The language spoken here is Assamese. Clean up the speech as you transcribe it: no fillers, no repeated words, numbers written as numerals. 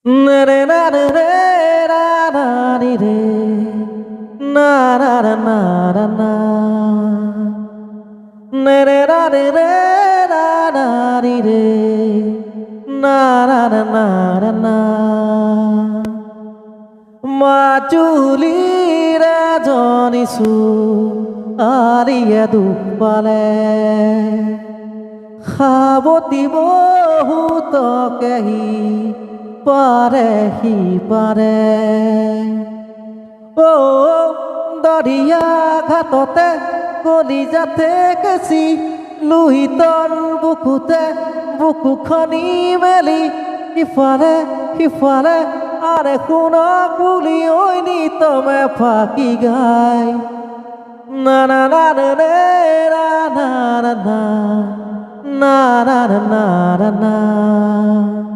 Na re na re re ra ra ri re na ra ra na ra na na re ra re re ra ra ri re na ra ra na ra na Majuli রাজনিসু আরিয়া দুপালে খাবতি বহুত কেহি পাৰে সি পাৰে ও দৰিয়া ঘাটতে কলিজাতে কেঁচি লোহিতৰ বুকুতে বুকু খনি মেলি ইফালে সিফালে আরে শুনক বুলি ঐনি তমে ফাঁকি গাই না না না রে না না না না না না না